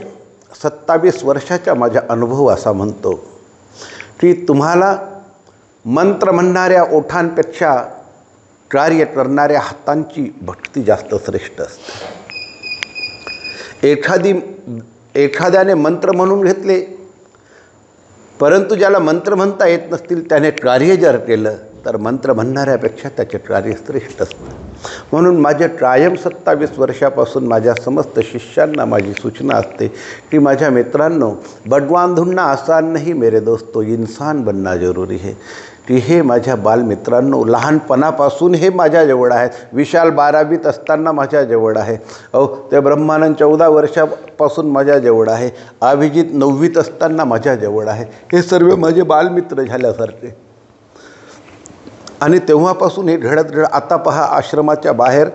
27 वर्षाचा माझा अनुभव असा म्हणतो की तुम्हाला मंत्र म्हणणाऱ्या ओठांपेक्षा कार्य करणाऱ्या हातांची भक्ती जास्त श्रेष्ठ असते. एखाद्याने मंत्र म्हणून घेतले परंतु ज्याला मंत्र म्हणता येत नसतील त्याने कार्य जर केलं तर मंत्र म्हणणाऱ्यापेक्षा त्याचे कार्य श्रेष्ठ असतं. म्हणून माझे कायम 27 वर्षापासून माझ्या समस्त शिष्यांना माझी सूचना असते की माझ्या मित्रांनो, भगवान ढूंढना आसान नहीं मेरे दोस्तों, इंसान बनना जरूरी है. की हे माझ्या बालमित्रांनो, लहानपणापासून हे माझ्याजवळ आहेत. विशाल 12वीत असताना माझ्याजवळ आहे. ते ब्रह्मानंद 14 वर्षापासून माझ्याजवळ आहे. अभिजित 9वीत असताना माझ्याजवळ आहे. हे सर्व माझे बालमित्र झाल्यासारखे. आणि तेव्हापासून हे घडत आता पहा, आश्रमाच्या बाहेर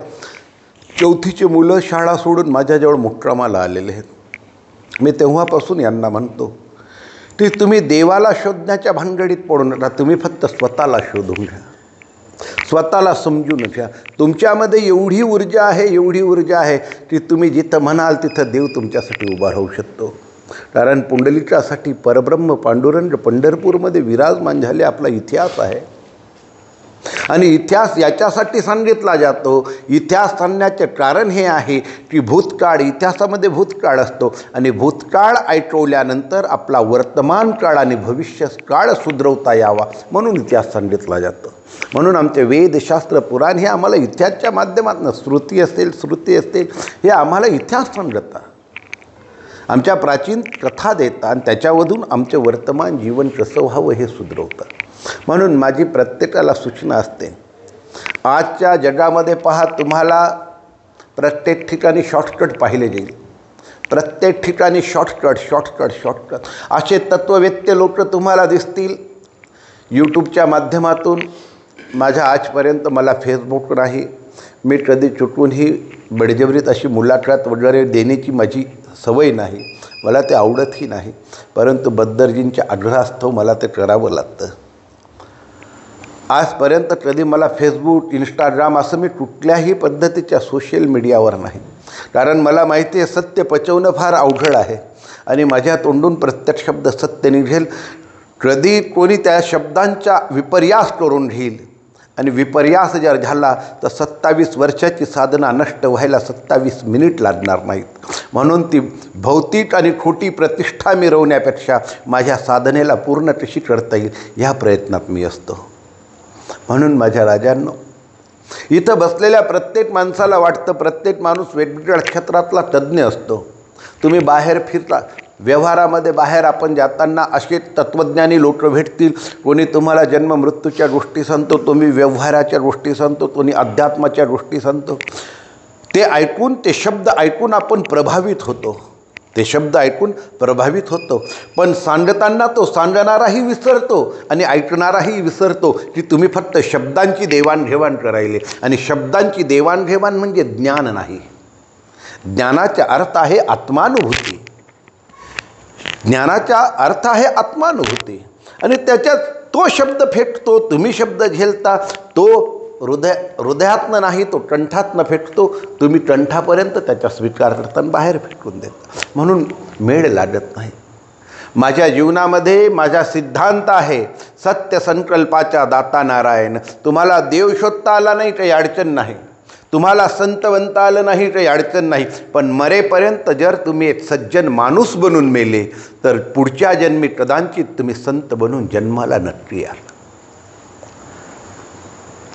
4थीचे मुलं शाळा सोडून माझ्याजवळ मुक्कामाला आलेले आहेत. मी तेव्हापासून यांना म्हणतो की तुम्ही देवाला शोधण्याच्या भानगडीत पडू नका, तुम्ही फक्त स्वतःला शोधून घ्या, स्वतःला समजून घ्या. तुमच्यामध्ये एवढी ऊर्जा आहे की तुम्ही जिथं म्हणाल तिथं देव तुमच्यासाठी उभा राहू शकतो. कारण पुंडलिकासाठी परब्रह्म पांडुरंग पंढरपूरमध्ये विराजमान झाले, आपला इतिहास आहे. आणि इतिहास याच्यासाठी सांगितला जातो, इतिहास सांगण्याचे कारण हे आहे की भूतकाळ, इतिहासामध्ये भूतकाळ असतो आणि भूतकाळ ऐकवल्यानंतर आपला वर्तमान काळ आणि भविष्य काळ सुधरवता यावा म्हणून इतिहास सांगितला जातो. म्हणून आमचे वेदशास्त्र पुराण हे आम्हाला इतिहासच्या माध्यमातून, श्रुती असतील हे आम्हाला इतिहास सांगतात, आमच्या प्राचीन कथा देतात आणि त्याच्यामधून आमचे वर्तमान जीवन कसं व्हावं हे सुधरवतात. म्हणून माझी प्रत्येकाला सूचना असते, आजच्या जगामध्ये पहा, तुम्हाला प्रत्येक ठिकाणी शॉर्टकट पाहिले जाईल, प्रत्येक ठिकाणी शॉर्टकट असे तत्ववेत्ते लोक तुम्हाला दिसतील. यूट्यूबच्या माध्यमातून माझ्या आजपर्यंत मला फेसबुक नाही, मी कधी चुकूनही बळजबरीत अशी मुलाखत वगैरे देण्याची माझी सवय नाही, मला ते आवडतही नाही. परंतु बद्दरजींच्या आग्रहास्तव मला ते करावं लागतं. आजपर्यंत कधी मला फेसबुक, इंस्टाग्राम असं मी कुठल्याही पद्धतीच्या सोशल मीडियावर नाही. कारण मला माहिती आहे सत्य पचवणं फार अवघड आहे आणि माझ्या तोंडून प्रत्येक शब्द सत्य निघेल. कधी कोणी त्या शब्दांचा विपर्यास करून घेईल आणि विपर्यास जर झाला तर 27 वर्षाची साधना नष्ट व्हायला 27 मिनिट लागणार नाहीत. म्हणून ती भौतिक आणि खोटी प्रतिष्ठा मिरवण्यापेक्षा माझ्या साधनेला पूर्ण कशी करता येईल ह्या प्रयत्नात मी असतो. म्हणून माझ्या राजांनो, इथं बसलेल्या प्रत्येक माणसाला वाटतं प्रत्येक माणूस वेगवेगळ्या क्षेत्रातला तज्ज्ञ असतो. तुम्ही बाहेर फिरता, व्यवहारामध्ये बाहेर आपण जाताना असे तत्त्वज्ञानी लोक भेटतील. कोणी तुम्हाला जन्म मृत्यूच्या गोष्टी सांगतो, तुम्ही व्यवहाराच्या गोष्टी सांगतो, कोणी अध्यात्माच्या गोष्टी सांगतो. ते ऐकून, ते शब्द ऐकून आपण प्रभावित होतो. ते शब्द ऐकून प्रभावित होतो, पण सांगताना तो सांगणाराही विसरतो आणि ऐकणाराही विसरतो की तुम्ही फक्त शब्दांची देवाणघेवाण करायले. आणि शब्दांची देवाणघेवाण म्हणजे ज्ञान नाही. ज्ञानाचा अर्थ आहे आत्मानुभूती. ज्ञानाचा अर्थ आहे आत्मानुभूती. आणि त्याच्यात तो शब्द फेकतो, तुम्ही शब्द झेलता, तो हृदयातनं नाही, तो कंठातनं फेकतो. तुम्ही कंठापर्यंत त्याचा स्वीकार करताना बाहेर फेकून देता. म्हणून मेळ लागत नाही. माझ्या जीवनामध्ये माझा सिद्धांत आहे, सत्य संकल्पाचा दाता नारायण. तुम्हाला देव शोधता आला नाही काही अडचण नाही, तुम्हाला संत बनता आलं नाही काही अडचण नाही, पण मरेपर्यंत जर तुम्ही एक सज्जन माणूस बनून मेले तर पुढच्या जन्मी कदाचित तुम्ही संत बनून जन्माला नक्की याल.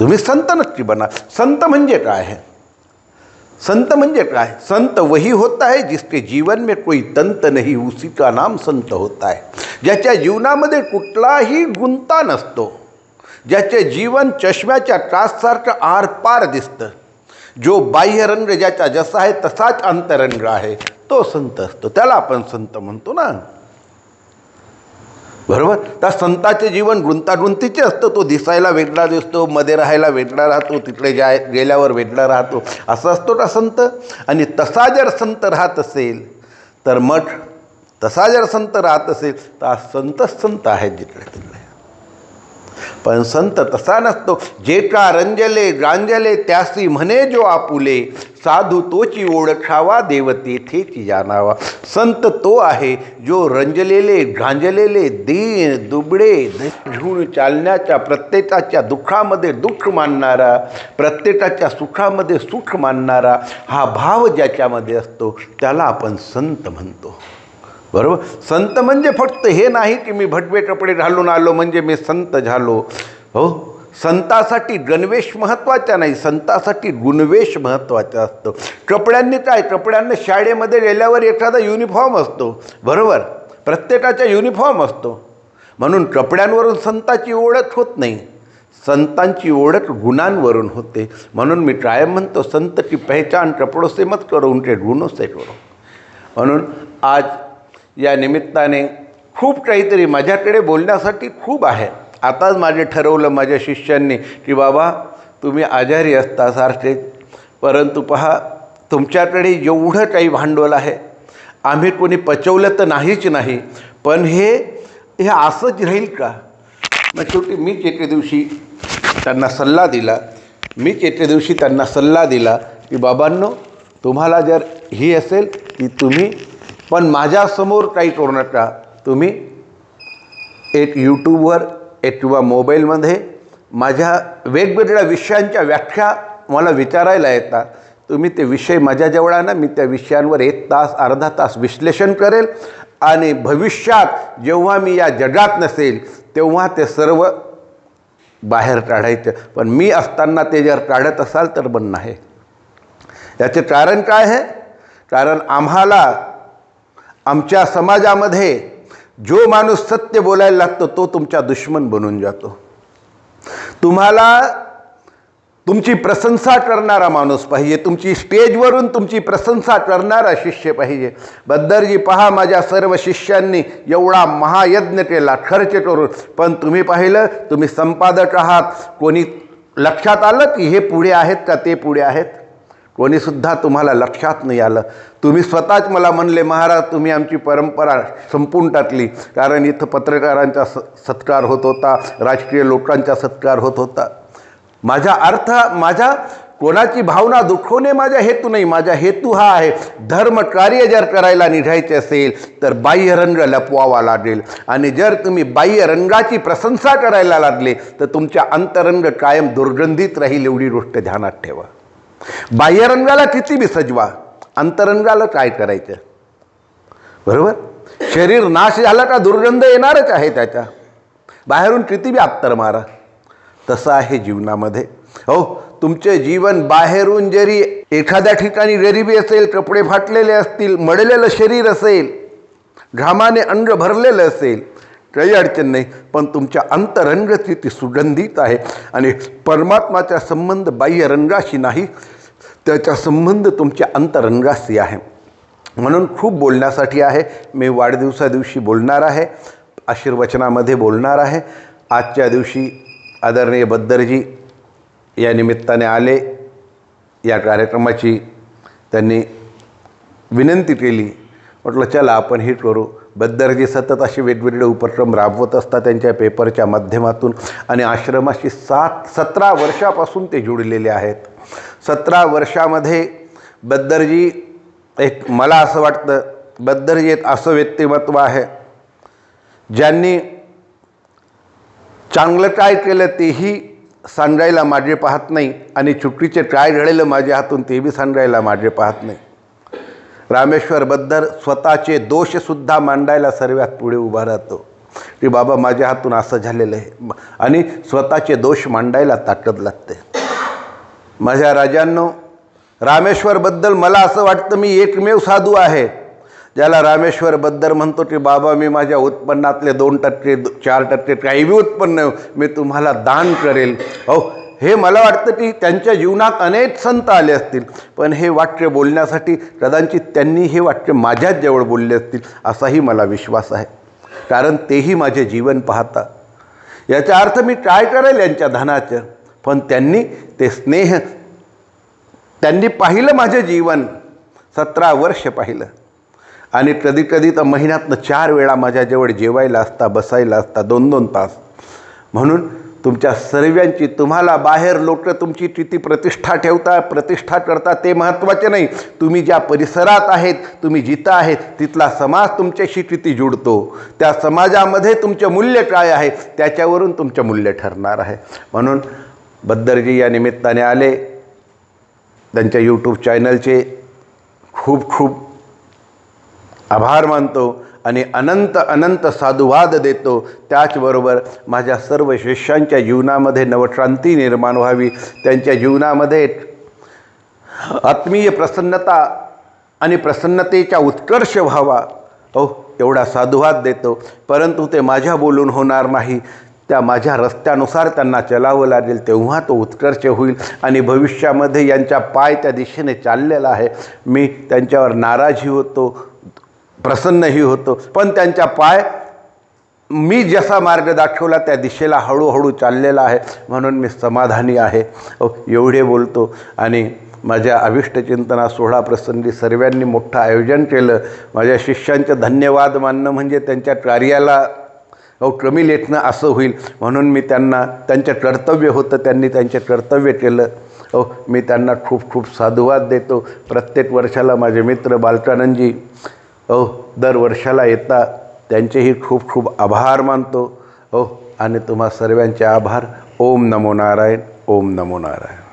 तुम्ही संत नक्की बना. संत म्हणजे काय है? संत म्हणजे काय? संत वही होता है जिसके जीवन में कोई तंत नहीं, उसी का नाम संत होता है. ज्याच्या जीवनामध्ये कुठलाही गुंता नसतो, ज्याचे जीवन चष्म्याच्या काचसारखं आरपार दिसतं, जो बाह्यरंग ज्याचा जसा आहे तसाच अंतरंग आहे, तो संत असतो. त्याला आपण संत म्हणतो ना, बरोबर. त्या संताचे जीवन गुंतागुंतीचे असतं. तो दिसायला वेगळा दिसतो, मध्ये राहायला वेगळा राहतो, तिकडे गेल्यावर वेगळा राहतो, असं असतो का संत. आणि तसा जर संत राहत असेल तर मग तसा जर संत राहत असेल तर संतच संत आहेत जिकडे तिकडे. पण संत तसा नसतो. जे का रंजले गांजले त्यासी म्हणे जो आपुले, साधू तोची ओळखावा देव तेथेची जाणावा. संत तो आहे जो रंजलेले गांजलेले दीन दुबळे घेऊन चालण्याच्या, प्रत्येकाच्या दुःखामध्ये दुःख मानणारा, प्रत्येकाच्या सुखामध्ये सुख मानणारा, हा भाव ज्याच्यामध्ये असतो त्याला आपण संत म्हणतो. बरोबर. संत म्हणजे फक्त हे नाही की मी भटवे कपडे घालून आलो म्हणजे मी संत झालो. हो, संतासाठी गणवेश महत्त्वाचा नाही, संतासाठी गुणवेश महत्त्वाचा असतो. कपड्यांनी काय, कपड्यांना शाळेमध्ये गेल्यावर एखादा युनिफॉर्म असतो, बरोबर, प्रत्येकाचा युनिफॉर्म असतो. म्हणून कपड्यांवरून संताची ओळख होत नाही, संतांची ओळख गुणांवरून होते. म्हणून मी कायम म्हणतो, संत की पहचान कपडों से मत करो, उनके गुणों से करो. म्हणून आज या निमित्ताने खूप काहीतरी माझ्याकडे बोलण्यासाठी खूप आहे. आताच माझे ठरवलं माझ्या शिष्यांनी की बाबा तुम्ही आजारी असता सारखे, परंतु पहा तुमच्याकडे एवढं काही भांडवल आहे, आम्ही कोणी पचवलं तर नाहीच नाही, पण हे असंच राहील का. मग शेवटी मीच एके दिवशी त्यांना सल्ला दिला की बाबांनो, तुम्हाला जर ही असेल की तुम्ही पण माझ्यासमोर काही करू नका. तुम्ही एक यूट्यूबवर एक किंवा मोबाईलमध्ये माझ्या वेगवेगळ्या विषयांच्या व्याख्या मला विचारायला येतात. तुम्ही ते विषय माझ्याजवळ आणा, मी त्या विषयांवर 1 तास अर्धा तास विश्लेषण करेल आणि भविष्यात जेव्हा मी या जगात नसेल तेव्हा ते सर्व बाहेर काढायचं. पण मी असताना ते जर काढत असाल तर बंद आहे. याचे कारण काय आहे? कारण आम्हाला आमच्या समाजामध्ये जो माणूस सत्य बोलायला लागतो तो तुमचा दुश्मन बनून जातो. तुम्हाला तुमची प्रशंसा करणारा माणूस पाहिजे, तुमची स्टेजवरून तुमची प्रशंसा करणारा शिष्य पाहिजे. बद्दरजी पहा, माझ्या सर्व शिष्यांनी एवढा महायज्ञ केला खर्च करून, पण तुम्ही पाहिलं, तुम्ही संपादक आहात, कोणी लक्षात आलं की हे पुढे आहेत का ते पुढे आहेत? कोणीसुद्धा तुम्हाला लक्षात नाही आलं. तुम्ही स्वतःच मला म्हणले, महाराज तुम्ही आमची परंपरा संपून टाकली, कारण इथं पत्रकारांचा सत्कार होत होता, राजकीय लोकांचा सत्कार होत होता. माझ्या कोणाची भावना दुखवणे माझा हेतू नाही. माझा हेतू हा आहे, धर्म कार्य जर करायला निघायचे असेल तर बाह्यरंग लपवावा लागेल. आणि जर तुम्ही बाह्यरंगाची प्रशंसा करायला लागले तर तुमच्या अंतरंग कायम दुर्गंधीत राहील. एवढी गोष्ट ध्यानात ठेवा. बाह्यरंगाला किती बी सजवा, अंतरंगाला काय करायचं? बरोबर. शरीर नाश झाला का दुर्गंध येणारच आहे त्याच्या. बाहेरून किती बी अत्तर मारा. तसं आहे जीवनामध्ये. हो, तुमचे जीवन बाहेरून जरी एखाद्या ठिकाणी गरिबी असेल, कपडे फाटलेले असतील, मडलेलं शरीर असेल, घामाने अंग भरलेलं असेल, काही अडचण नाही, पण तुमच्या अंतरंगाची ती सुगंधित आहे. आणि परमात्माचा संबंध बाह्यरंगाशी नाही, त्याचा संबंध तुमच्या अंतरंगाशी आहे. म्हणून खूप बोलण्यासाठी आहे. मी वाढदिवसादिवशी बोलणार आहे, आशीर्वचनामध्ये बोलणार आहे. आजच्या दिवशी आदरणीय बद्दरजी या निमित्ताने आले. या कार्यक्रमाची त्यांनी विनंती केली. म्हटलं चला आपण हे करू. बद्दरजी सतत असे वेगवेगळे उपक्रम राबवत असतात त्यांच्या पेपरच्या माध्यमातून आणि आश्रमाशी 17 वर्षापासून ते जुळलेले आहेत. 17 वर्षामध्ये बद्दरजी एक, मला असं वाटतं बद्दरजी एक असं व्यक्तिमत्व आहे ज्यांनी चांगलं काय केलं तेही सांगायला मागे पाहत नाही आणि चुकीचे काय घडलेलं माझ्या हातून ते बी सांगायला मागे पाहत नाही. रामेश्वर बद्दर स्वतःचे दोषसुद्धा मांडायला सर्वात पुढे उभा राहतो की बाबा माझ्या हातून असं झालेलं आहे आणि स्वतःचे दोष मांडायला ताकद लागते. माझ्या राजांनो, रामेश्वर बद्दल मला असं वाटतं मी एकमेव साधू आहे ज्याला रामेश्वर बद्दर म्हणतो की बाबा मी माझ्या उत्पन्नातले 2% 4% काही बी उत्पन्न मी तुम्हाला दान करेल. हे मला वाटतं की त्यांच्या जीवनात अनेक संत आले असतील, पण हे वाक्य बोलण्यासाठी कदाचित त्यांनी हे वाक्य माझ्याच जवळ बोलले असतील असाही मला विश्वास आहे. कारण तेही माझे जीवन पाहता. याचा अर्थ मी काय करेल यांच्या धनाचं, पण त्यांनी ते स्नेह, त्यांनी पाहिलं माझे जीवन, 17 वर्ष पाहिलं आणि कधी कधी तर महिन्यातनं 4 वेळा माझ्याजवळ जेवायला असता, बसायला असता 2-2 तास. म्हणून तुमच्या सर्वांची, तुम्हाला बाहेर लोक तुमची किती प्रतिष्ठा प्रतिष्ठा करता ते महत्त्वाचे नाही. तुम्ही ज्या परिसरात आहेत, तुम्ही जिथं आहेत तिथला समाज तुमच्याशी किती जुडतो, त्या समाजामध्ये तुमचे मूल्य काय आहे त्याच्यावरून तुमचे मूल्य ठरणार आहे. म्हणून बद्दरजी या निमित्ताने आले. त्यांच्या यूट्यूब चॅनलचे खूप खूप आभार मानतो आणि अनंत अनंत साधुवाद देतो. त्याचबरोबर माझ्या सर्व शिष्यांच्या जीवनामध्ये नवक्रांती निर्माण व्हावी, त्यांच्या जीवनामध्ये आत्मीय प्रसन्नता आणि प्रसन्नतेचा उत्कर्ष व्हावा, एवढा साधुवाद देतो. परंतु ते माझ्या बोलून होणार नाही, त्या माझ्या रस्त्यानुसार त्यांना चालावं लागेल, तेव्हा तो उत्कर्ष होईल. आणि भविष्यामध्ये यांच्या पाय त्या दिशेने चाललेला आहे. मी त्यांच्यावर नाराजही होतो, प्रसन्नही होतो, पण त्यांच्या पाय मी जसा मार्ग दाखवला त्या दिशेला हळूहळू चाललेला आहे, म्हणून मी समाधानी आहे. एवढे बोलतो. आणि माझ्या अभिष्टचिंतना सोहळा प्रसंगी सर्वांनी मोठं आयोजन केलं. माझ्या शिष्यांचे धन्यवाद मानणं म्हणजे त्यांच्या कार्याला कमी लेखणं असं होईल, म्हणून मी त्यांना, त्यांचं कर्तव्य होतं, त्यांनी त्यांचे कर्तव्य केलं. मी त्यांना खूप खूप साधुवाद देतो. प्रत्येक वर्षाला माझे मित्र बालकानंदजी दर वर्षाला येतात, त्यांचेही खूप खूप आभार मानतो. आणि तुम्हा सर्वांचे आभार. ओम नमो नारायण. ओम नमो नारायण.